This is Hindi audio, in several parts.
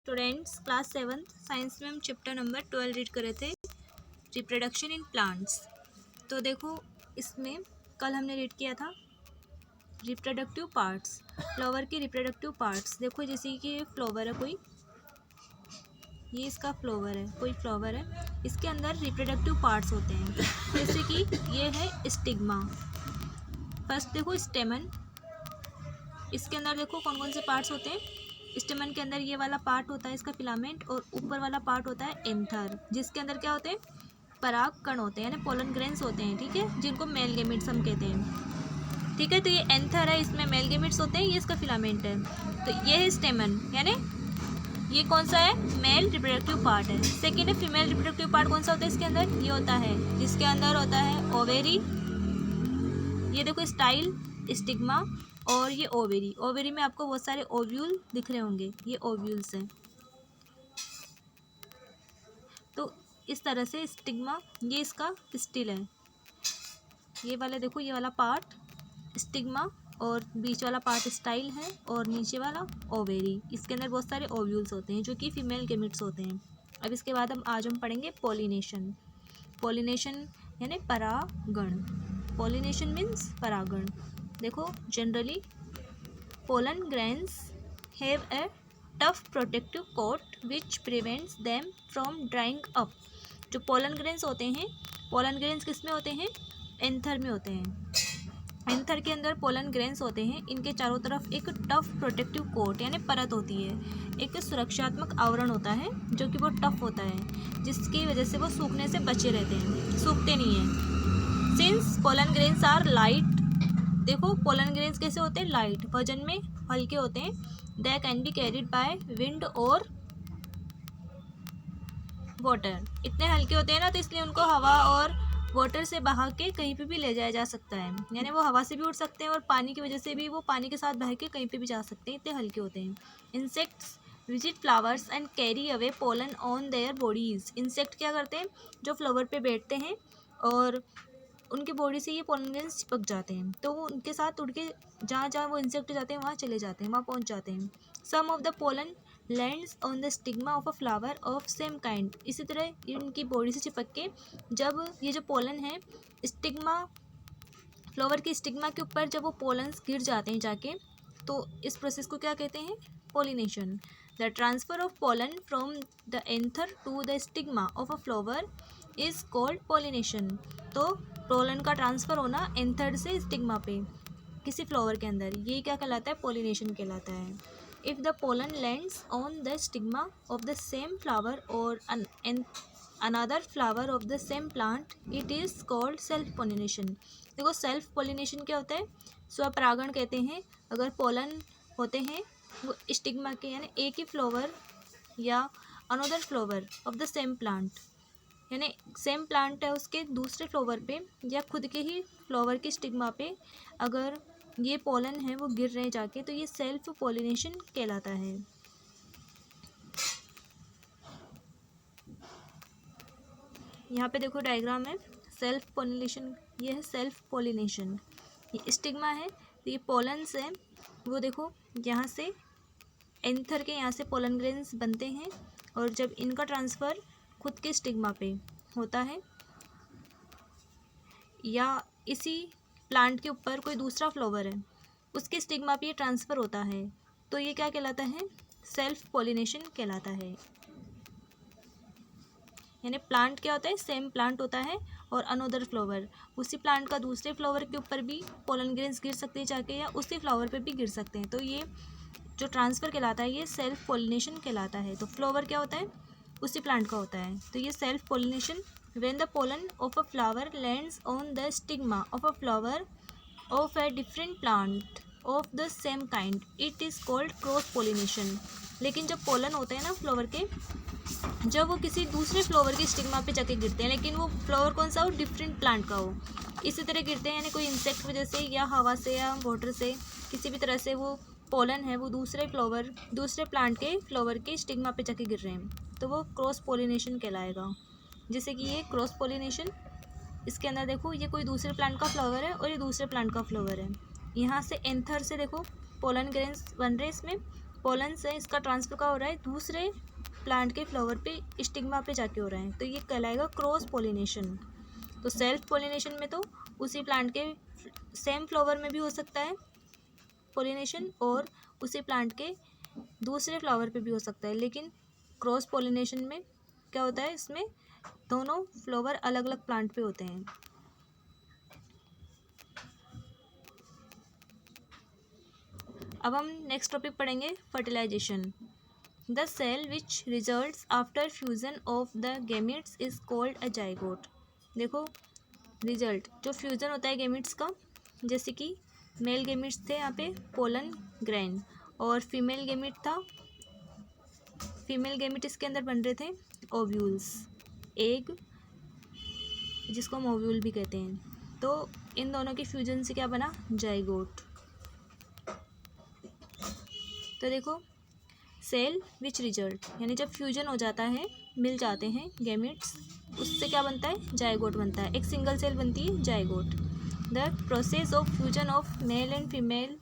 स्टूडेंट्स क्लास 7 साइंस में हम चैप्टर नंबर 12 रीड कर रहे थे रिप्रोडक्शन इन प्लांट्स। तो देखो इसमें कल हमने रीड किया था रिप्रोडक्टिव पार्ट्स, फ्लावर के रिप्रोडक्टिव पार्ट्स। देखो जैसे कि ये फ्लावर है कोई, ये इसका फ्लावर है, कोई फ्लावर है, इसके अंदर रिप्रोडक्टिव पार्ट्स होते हैं। जैसे कि ये है स्टिग्मा। फर्स्ट देखो स्टेमन, इसके अंदर देखो कौन कौन से पार्ट्स होते हैं। स्टेमन के अंदर ये वाला पार्ट होता है इसका फिलामेंट, और ऊपर वाला पार्ट होता है एंथर, जिसके अंदर क्या होते हैं, पराग कण होते हैं यानी पोलन ग्रेन्स होते हैं, ठीक है, जिनको मेल गेमिट्स हम कहते हैं, ठीक है। तो ये एंथर है, इसमें मेल गेमिट्स होते हैं, ये इसका फिलामेंट है। तो ये है स्टेमन, यानी ये कौन सा है, मेल रिप्रोडक्टिव पार्ट है। सेकेंड है फीमेल रिप्रोडक्टिव पार्ट, कौन सा होता है इसके अंदर, ये होता है, जिसके अंदर होता है ओवेरी, ये देखो स्टाइल, स्टिग्मा, और ये ओवेरी। ओवेरी में आपको बहुत सारे ओव्यूल दिख रहे होंगे, ये ओव्यूल्स हैं। तो इस तरह से स्टिग्मा, ये इसका स्टिल है, ये वाला देखो, ये वाला पार्ट स्टिग्मा, और बीच वाला पार्ट स्टाइल है, और नीचे वाला ओवेरी। इसके अंदर बहुत सारे ओव्यूल्स होते हैं जो कि फीमेल गेमिट्स होते हैं। अब इसके बाद आज हम पढ़ेंगे पॉलिनेशन। पॉलिनेशन यानी परागण। पॉलिनेशन मीन्स परागण। देखो generally pollen grains have a tough protective coat which prevents them from drying up. जो पोलन ग्रेन्स होते हैं, पोलन ग्रेन्स किस में होते हैं, एंथर में होते हैं। एंथर के अंदर पोलन ग्रेन्स होते हैं, इनके चारों तरफ एक टफ प्रोटेक्टिव कोट यानी परत होती है, एक सुरक्षात्मक आवरण होता है जो कि बहुत टफ होता है, जिसकी वजह से वो सूखने से बचे रहते हैं, सूखते नहीं हैं। Since pollen grains are light, देखो पोलन ग्रेन्स कैसे होते हैं, लाइट, वजन में हल्के होते हैं। They can be carried by wind और वाटर। इतने हल्के होते हैं ना, तो इसलिए उनको हवा और वाटर से बहा के कहीं पे भी ले जाया जा सकता है, यानी वो हवा से भी उड़ सकते हैं और पानी की वजह से भी वो पानी के साथ बह के कहीं पे भी जा सकते हैं, इतने हल्के होते हैं। Insects visit flowers and carry away pollen on their bodies. Insect क्या करते हैं, जो फ्लावर पे बैठते हैं और उनकी बॉडी से ये पोलन ग्रेन्स चिपक जाते हैं, तो वो उनके साथ उड़ के जहाँ जहाँ वो इंसेक्ट जाते हैं वहाँ चले जाते हैं, वहाँ पहुँच जाते हैं। Some of the pollen lands on the stigma of a flower of same kind. इसी तरह इनकी बॉडी से चिपक के जब ये जो पोलन है स्टिग्मा, फ्लावर की स्टिग्मा के ऊपर जब वो पोलन्स गिर जाते हैं जाके, तो इस प्रोसेस को क्या कहते हैं, pollination. The transfer of pollen from the anther to the stigma of a flower is called pollination. तो पोलन का ट्रांसफ़र होना एंथर से स्टिग्मा पे किसी फ्लावर के अंदर, ये क्या कहलाता है, पोलिनेशन कहलाता है। If the pollen lands on the stigma of the same flower और another flower of the same plant it is called self pollination. देखो सेल्फ पोलिनेशन क्या होता है, स्वपरागण कहते हैं। अगर पोलन होते हैं वो स्टिग्मा के, यानी एक ही फ्लावर या another flower of the same plant, यानी सेम प्लांट है उसके दूसरे फ्लावर पे या खुद के ही फ्लावर के स्टिग्मा पे अगर ये पोलन है वो गिर रहे जाके, तो ये सेल्फ पोलिनेशन कहलाता है। यहाँ पे देखो डायग्राम है, सेल्फ पोलिनेशन, ये है सेल्फ पोलिनेशन। ये स्टिग्मा है, तो ये पोलन्स है, वो देखो यहाँ से एंथर के यहाँ से पोलन ग्रेन्स बनते हैं, और जब इनका ट्रांसफ़र खुद के स्टिग्मा पे होता है या इसी प्लांट के ऊपर कोई दूसरा फ्लावर है उसके स्टिग्मा पे ये ट्रांसफ़र होता है, तो ये क्या कहलाता है, सेल्फ पोलिनेशन कहलाता है। यानी प्लांट क्या होता है, सेम प्लांट होता है और अनदर फ्लावर, उसी प्लांट का दूसरे फ्लावर के ऊपर भी पोलन ग्रेन्स गिर सकते हैं जाके, या उसी फ्लावर पे भी गिर सकते हैं, तो ये जो ट्रांसफ़र कहलाता है ये सेल्फ पोलिनेशन कहलाता है। तो फ्लावर क्या होता है, उसी प्लांट का होता है, तो ये self pollination. When the pollen of a flower lands on the stigma of a flower of a different plant of the same kind it is called cross pollination. लेकिन जब पोलन होते हैं ना फ्लावर के, जब वो किसी दूसरे फ्लावर के स्टिग्मा पे जाके गिरते हैं, लेकिन वो फ्लावर कौन सा हो, डिफरेंट प्लांट का हो, इसी तरह गिरते हैं, यानी कोई इंसेक्ट वजह से या हवा से या वाटर से किसी भी तरह से वो पोलन है वो दूसरे प्लांट के फ्लावर के स्टिग्मा पे जाके गिर रहे हैं, तो वो क्रॉस पोलिनेशन कहलाएगा। जैसे कि ये क्रॉस पोलिनेशन, इसके अंदर देखो ये कोई दूसरे प्लांट का फ्लावर है और ये दूसरे प्लांट का फ्लावर है, यहाँ से एंथर से देखो पोलन ग्रेन्स बन रहे हैं इसमें, पोलन से इसका ट्रांसफर का हो रहा है दूसरे प्लांट के फ्लावर पे स्टिग्मा पे जाके हो रहा है, तो ये कहलाएगा क्रॉस पोलिनेशन। तो सेल्फ पोलिनेशन में तो उसी प्लांट के सेम फ्लावर में भी हो सकता है पोलिनेशन और उसी प्लांट के दूसरे फ्लावर पे भी हो सकता है, लेकिन क्रॉस पोलिनेशन में क्या होता है, इसमें दोनों फ्लावर अलग अलग प्लांट पे होते हैं। अब हम नेक्स्ट टॉपिक पढ़ेंगे fertilisation. The cell which results after fusion of the gametes is called a zygote. देखो रिजल्ट जो फ्यूजन होता है गैमेट्स का, जैसे कि मेल गैमेट्स थे यहाँ पे पोलन ग्रैन और फीमेल गैमेट था, फीमेल गैमेट इसके अंदर बन रहे थे ओव्यूल्स, एग जिसको हम ओव्यूल भी कहते हैं। तो इन दोनों के फ्यूजन से क्या बना, जाइगोट। तो देखो सेल विच रिजल्ट यानी जब फ्यूजन हो जाता है, मिल जाते हैं गैमेट्स, उससे क्या बनता है, जाइगोट बनता है। एक सिंगल सेल बनती है zygote. The process of fusion of male and female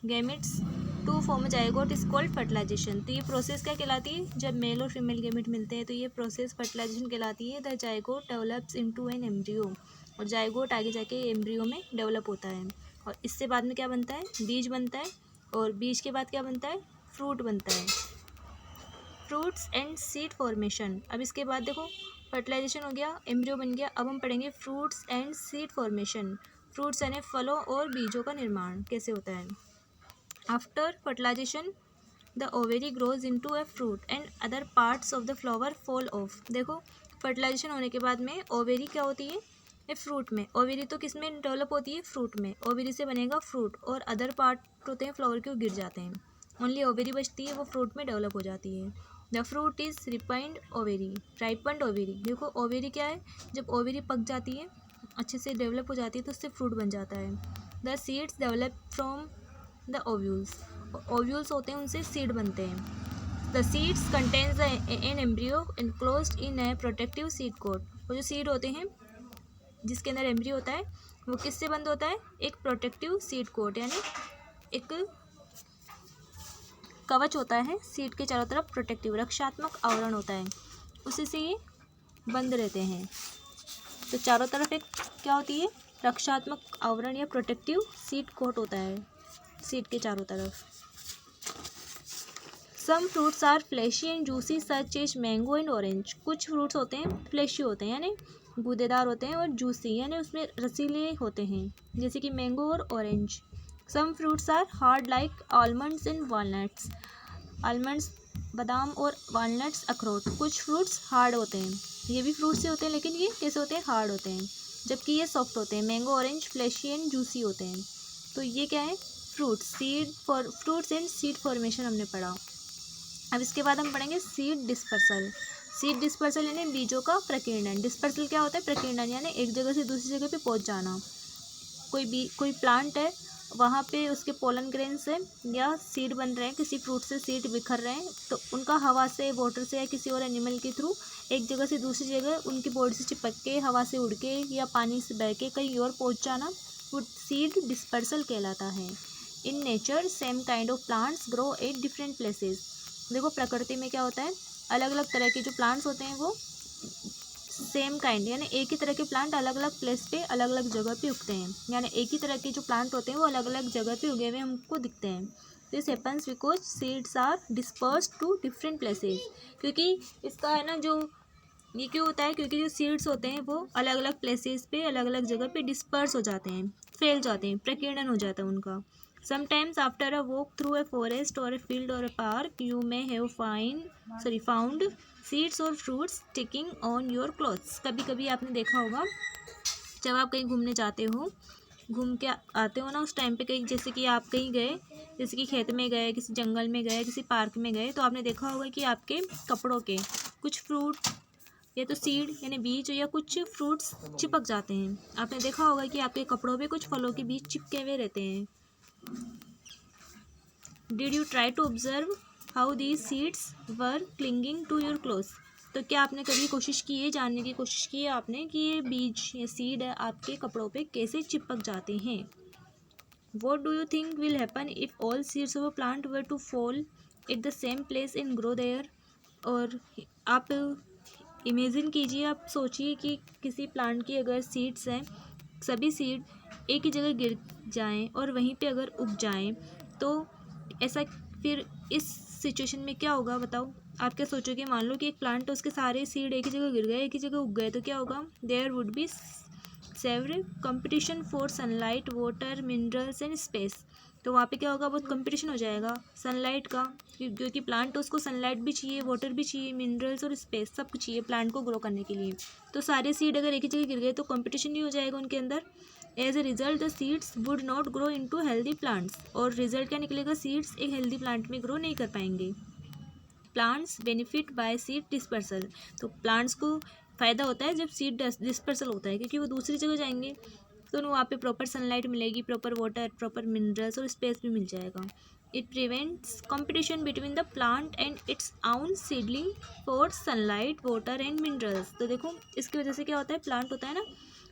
gametes to form zygote is called fertilisation. तो ये प्रोसेस क्या कहलाती है, जब मेल और फीमेल गैमेट मिलते हैं तो ये प्रोसेस फर्टिलाइजेशन कहलाती है। The zygote develops into an embryo, और जाइगोट आगे जाके एम्ब्रियो में डेवलप होता है, और इससे बाद में क्या बनता है, बीज बनता है, और बीज के बाद क्या बनता है, फ्रूट बनता है। Fruits and seed formation. अब इसके बाद देखो फर्टिलाइजेशन हो गया, एम्ब्रियो बन गया, अब हम पढ़ेंगे fruits and seed formation. Fruits यानी फलों और बीजों का निर्माण कैसे होता है। After fertilisation the ovary grows into a fruit and other parts of the flower fall off. देखो फर्टिलाइजेशन होने के बाद में ओवेरी क्या होती है, ये फ्रूट में, ओवेरी तो किस में डेवलप होती है, फ्रूट में, ओवेरी से बनेगा फ्रूट, और अदर पार्ट होते हैं फ्लावर के वो गिर जाते हैं, ओनली ओवेरी बचती है, वो फ्रूट में डेवलप हो जाती है। The fruit is ripened ovary, ripened ovary. देखो ओवेरी क्या है, जब ओवेरी पक जाती है, अच्छे से डेवलप हो जाती है, तो उससे फ्रूट बन जाता है। The seeds develop from the ovules, ovules होते हैं उनसे सीड बनते हैं। The seeds contains an embryo enclosed in a protective seed coat. वो जो सीड होते हैं जिसके अंदर एम्ब्रियो होता है, वो किससे बंद होता है, एक प्रोटेक्टिव सीड कोट यानी एक कवच होता है सीड के चारों तरफ, प्रोटेक्टिव रक्षात्मक आवरण होता है, उसी से ये बंद रहते हैं। तो चारों तरफ एक क्या होती है, रक्षात्मक आवरण या प्रोटेक्टिव सीड कोट होता है सीड के चारों तरफ। Some fruits are fleshy and juicy such as mango and orange. कुछ फ्रूट्स होते हैं फ्लैशी होते हैं यानी गूदेदार होते हैं, और जूसी यानी उसमें रसीले होते हैं, जैसे कि मैंगो और orange. Some fruits are hard like almonds and walnuts. Almonds बादाम और वॉलनट्स अखरोट। कुछ फ्रूट्स हार्ड होते हैं, ये भी फ्रूट्स से होते हैं, लेकिन ये कैसे होते हैं, हार्ड होते हैं, जबकि ये सॉफ्ट होते हैं। Mango orange flashy and juicy होते हैं। तो ये क्या है, फ्रूट्स एंड सीड फॉर्मेशन हमने पढ़ा। अब इसके बाद हम पढ़ेंगे सीड डिस्पर्सल। सीड डिस्पर्सल यानी बीजों का प्रकीर्णन। डिस्पर्सल क्या होता है, प्रकीर्णन यानी एक जगह से दूसरी जगह पे पहुंच जाना। कोई प्लांट है, वहाँ पे उसके पोलन ग्रेन से या सीड बन रहे हैं, किसी फ्रूट से सीड बिखर रहे हैं, तो उनका हवा से, वाटर से या किसी और एनिमल के थ्रू एक जगह से दूसरी जगह उनकी बॉडी से चिपक के, हवा से उड़ के या पानी से बह के कहीं और पहुँच जाना, वो सीड डिस्पर्सल कहलाता है। In nature same kind of plants grow at different places. देखो प्रकृति में क्या होता है, अलग अलग तरह के जो प्लांट्स होते हैं वो सेम काइंड यानी एक ही तरह के प्लांट अलग अलग प्लेस पे, अलग अलग जगह पे उगते हैं, यानी एक ही तरह के जो प्लांट होते हैं वो अलग अलग जगह पे उगे हुए हमको दिखते हैं। This happens because seeds are dispersed to different places. क्योंकि इसका है ना, जो ये क्यों होता है, क्योंकि जो सीड्स होते हैं वो अलग अलग प्लेसेस पे, अलग अलग जगह पे डिस्पर्स हो जाते हैं, फैल जाते हैं, प्रकीर्णन हो जाता है उनका। Sometimes after a walk through a forest or a field or a park, you may have found seeds or fruits sticking on your clothes. कभी कभी आपने देखा होगा जब आप कहीं घूमने जाते हो, घूम के आते हो ना, उस टाइम पे कहीं, जैसे कि आप कहीं गए, जैसे कि खेत में गए, किसी जंगल में गए, किसी पार्क में गए, तो आपने देखा होगा कि आपके कपड़ों के कुछ फ्रूट या तो सीड यानी बीज या कुछ फ्रूट्स चिपक जाते हैं। आपने देखा होगा कि आपके कपड़ों पे कुछ फलों के बीज चिपके हुए रहते हैं। Did you try to observe how these seeds were clinging to your clothes? तो क्या आपने कभी कोशिश की है, जानने की कोशिश की है आपने कि ये बीज या सीड है आपके कपड़ों पे कैसे चिपक जाते हैं। What do you think will happen if all seeds of a plant were to fall at the same place and grow there. और आप इमेजिन कीजिए, आप सोचिए कि किसी प्लांट की अगर सीड्स हैं, सभी सीड एक ही जगह गिर जाएं और वहीं पे अगर उग जाएं, तो ऐसा फिर इस सिचुएशन में क्या होगा बताओ। आप क्या सोचोगे, मान लो कि एक प्लांट है, उसके सारे सीड एक ही जगह गिर गए, एक ही जगह उग गए, तो क्या होगा। There would be several competition for sunlight, water, minerals and space. तो वहाँ पे क्या होगा, बहुत कंपटीशन हो जाएगा सनलाइट का, क्योंकि प्लांट तो उसको सनलाइट भी चाहिए, वाटर भी चाहिए, मिनरल्स और स्पेस सब कुछ चाहिए प्लांट को ग्रो करने के लिए। तो सारे सीड अगर एक ही जगह गिर गए तो कंपटीशन नहीं हो जाएगा उनके अंदर। As a result the seeds would not grow into healthy plants. और रिजल्ट क्या निकलेगा, सीड्स एक हेल्दी प्लांट में ग्रो नहीं कर पाएंगे। Plants benefit by seed dispersal. तो प्लांट्स को फ़ायदा होता है जब सीड डिस्पर्सल होता है, क्योंकि वो दूसरी जगह जाएंगे तो उन्हें वहाँ पे प्रॉपर सनलाइट मिलेगी, प्रॉपर वाटर, प्रॉपर मिनरल्स और स्पेस भी मिल जाएगा। It prevents competition between the plant and its own seedling for sunlight, water and minerals. तो देखो इसकी वजह से क्या होता है, प्लांट होता है ना,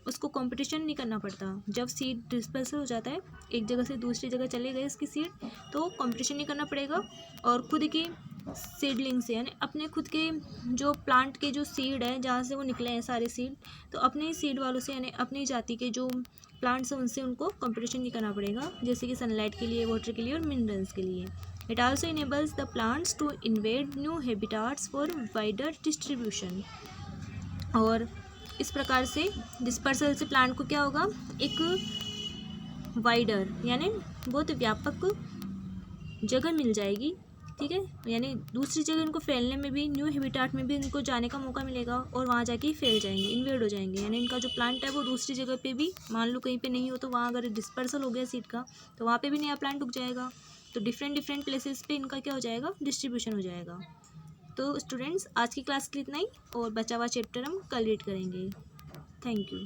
उसको कंपटीशन नहीं करना पड़ता। जब सीड डिस्पर्सल हो जाता है, एक जगह से दूसरी जगह चले गए इसकी सीड, तो कंपटीशन नहीं करना पड़ेगा और खुद की सीडलिंग से, यानी अपने खुद के जो प्लांट के जो सीड है, जहाँ से वो निकले हैं सारे सीड, तो अपने ही सीड वालों से, यानी अपनी जाति के जो प्लांट्स हैं उनसे उनको कंपटीशन नहीं करना पड़ेगा, जैसे कि सनलाइट के लिए, वाटर के लिए और मिनरल्स के लिए। It also enables the plants to invade new habitats for wider distribution. और इस प्रकार से डिस्पर्सल से प्लांट को क्या होगा, एक वाइडर यानी बहुत व्यापक जगह मिल जाएगी, ठीक है, यानी दूसरी जगह इनको फैलने में भी, न्यू हैबिटाट में भी इनको जाने का मौका मिलेगा और वहाँ जाके ही फैल जाएंगे, इन्वेड हो जाएंगे। यानी इनका जो प्लांट है वो दूसरी जगह पे भी, मान लो कहीं पे नहीं हो तो वहाँ अगर डिस्पर्सल हो गया सीड का, तो वहाँ पे भी नया प्लांट उग जाएगा। तो डिफरेंट डिफरेंट प्लेसेस पे इनका क्या हो जाएगा, डिस्ट्रीब्यूशन हो जाएगा। तो स्टूडेंट्स आज की क्लास के लिए इतना ही, और बचा हुआ चैप्टर हम कल रीड करेंगे। Thank you.